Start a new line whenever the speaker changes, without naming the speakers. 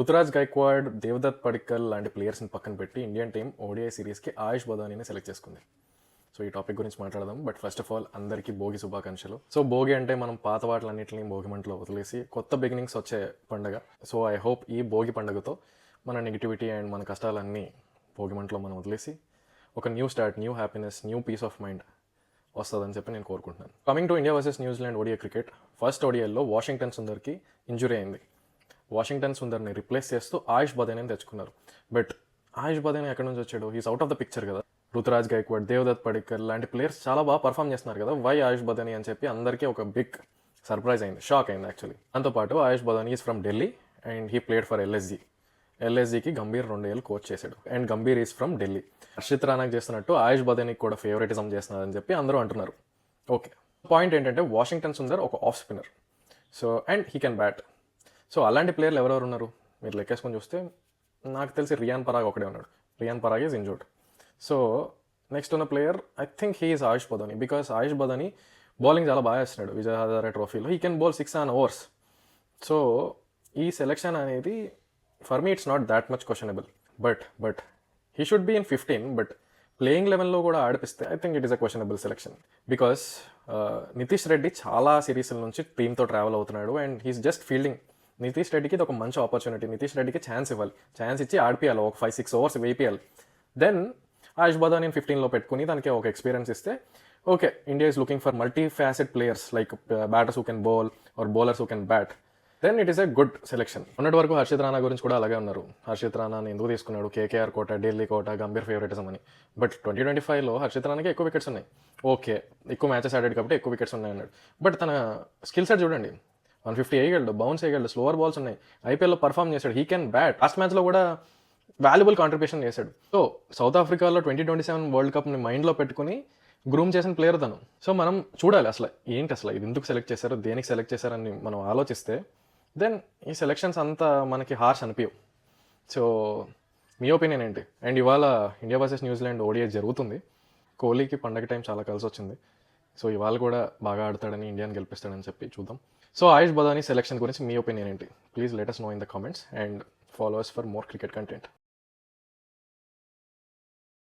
రుతురాజ్ గైక్వాడ్, దేవదత్ పడిక్కల్ లాంటి ప్లేయర్స్ని పక్కన పెట్టి ఇండియన్ టీం ఓడిఐ సిరీస్కి ఆయుష్ బదానీని సెలెక్ట్ చేసుకుంది. సో ఈ టాపిక్ గురించి మాట్లాడదాం. బట్ ఫస్ట్ ఆఫ్ ఆల్ అందరికీ భోగి శుభాకాంక్షలు. సో భోగి అంటే మనం పాత వాటిలన్నింటినీ భోగి మంటలో వదిలేసి కొత్త బిగినింగ్స్ వచ్చే పండుగ. సో ఐ హోప్ ఈ భోగి పండుగతో మన నెగిటివిటీ అండ్ మన కష్టాలన్నీ భోగి మంటలో మనం వదిలేసి ఒక new start, new happiness, new peace of mind వస్తుందని చెప్పి నేను కోరుకుంటున్నాను. Coming to India versus New Zealand ODI cricket, first ఓడిఐలో వాషింగ్టన్ సుందర్కి ఇంజురీ అయింది. వాషింగ్టన్ సుందర్ని రిప్లేస్ చేస్తూ ఆయుష్ బదానీని తెచ్చుకున్నారు. బట్ ఆయుష్ బదానీ ఎక్కడి నుంచి వచ్చాడు? He's out of the picture కదా. రుతురాజ్ గైక్వాడ్, దేవదత్ పడిక్కల్ లాంటి ప్లేయర్స్ చాలా బాగా పర్ఫామ్ చేస్తున్నారు కదా. వై ఆయుష్ బదానీ అని చెప్పి అందరికీ ఒక బిగ్ సర్ప్రైజ్ అయింది, షాక్ అయింది యాక్చువల్లీ. దాంతోపాటు Ayush Badani is from Delhi and he played for ఎల్ఎస్జీకి గంభీర్ 2 ఏళ్ళు కోచ్ చేశాడు. And Gambhir is from Delhi. Harshit రానాకి చేస్తున్నట్టు ఆయుష్ బదానీకి కూడా ఫేవరెటిజం చేస్తున్నారని చెప్పి అందరూ అంటున్నారు. ఓకే, పాయింట్ ఏంటంటే వాషింగ్టన్ సుందర్ ఒక off spinner. So and he can bat. So అలాంటి ప్లేయర్లు ఎవరెవరు ఉన్నారు మీరు లెక్కేసుకొని చూస్తే నాకు తెలిసి రియాన్ పరాగ్ ఒకడే ఉన్నాడు. Riyan Parag is injured. So next ఉన్న player I think he is Ayush Badani, because Ayush Badani bowling చాలా బాగా వేస్తున్నాడు. విజయ్ హజారే ట్రోఫీలో he can bowl 6 on overs. So ఈ సెలెక్షన్ అనేది for me it's not that much questionable. But he should be in 15. But playing లెవెల్లో కూడా ఆడిపిస్తే I think it is a questionable selection. Because Nitish Reddy చాలా సిరీస్ల నుంచి టీంతో ట్రావెల్ అవుతున్నాడు and he's just fielding. Nitish రెడ్డికి ఇది ఒక మంచి ఆపర్చునిటీ. నితీష్ రెడ్డికి ఛాన్స్ ఇవ్వాలి, ఛాన్స్ ఇచ్చి ఆడిపియాలి, ఒక 5-6 overs వేపియాలి. దెన్ ఆయుష్ బదానీని 15లో పెట్టుకుని దానికి ఒక ఎక్స్పీరియన్స్ ఇస్తే okay, India is looking for multi faceted players like batters who can bowl or bowlers who can bat. Then it is a good selection. ఉన్నటి వరకు హర్షిత్ రానా గురించి కూడా అలాగే ఉన్నారు. హర్షిత్ రానాని ఎందుకు తీసుకున్నాడు? కేకేఆర్ కోట, ఢిల్లీ కోట, గంభీర్ ఫేవరెటిజం అని. బట్ 2025లో హర్షిత్ రానాకి ఎక్కువ వికెట్స్ ఉన్నాయి. ఓకే, ఎక్కువ మ్యాచెస్ ఆడాడు కాబట్టి ఎక్కువ వికెట్స్ ఉన్నాయి అన్నాడు. బట్ తన స్కిల్ సెట్ చూడండి, 150 వేయగలడు, బౌన్స్ వేయగలడు, స్లోవర్ బాల్స్ ఉన్నాయి, ఐపీఎల్లో పర్ఫామ్ చేశాడు, హీ కెన్ బ్యాట్. లాస్ట్ మ్యాచ్లో కూడా వాల్యుబుల్ కాంట్రిబ్యూషన్ చేశాడు. సో సౌత్ ఆఫ్రికాలో 2027 వరల్డ్ కప్ని మైండ్లో పెట్టుకుని గ్రూమ్ చేసిన ప్లేయర్ తను. సో మనం చూడాలి అసలు ఏంటి, అసలు ఇది ఎందుకు సెలెక్ట్ చేశారు, దేనికి సెలెక్ట్ చేశారని మనం ఆలోచిస్తే దెన్ ఈ సెలెక్షన్స్ అంతా మనకి హార్ష్ అనిపించవు. సో మీ ఒపీనియన్ ఏంటి? అండ్ ఇవాళ ఇండియా వర్సెస్ న్యూజిలాండ్ ఓడిఐ జరుగుతుంది. కోహ్లీకి పండగ టైం చాలా కలిసి వచ్చింది. సో ఇవాళ కూడా బాగా ఆడతాడని, ఇండియాని గెలిపిస్తాడని చెప్పి చూద్దాం. సో ఆయుష్ బదానీ సెలెక్షన్ గురించి మీ ఒపీనియన్ ఏంటి? Please let us know in the comments and follow us for more cricket content.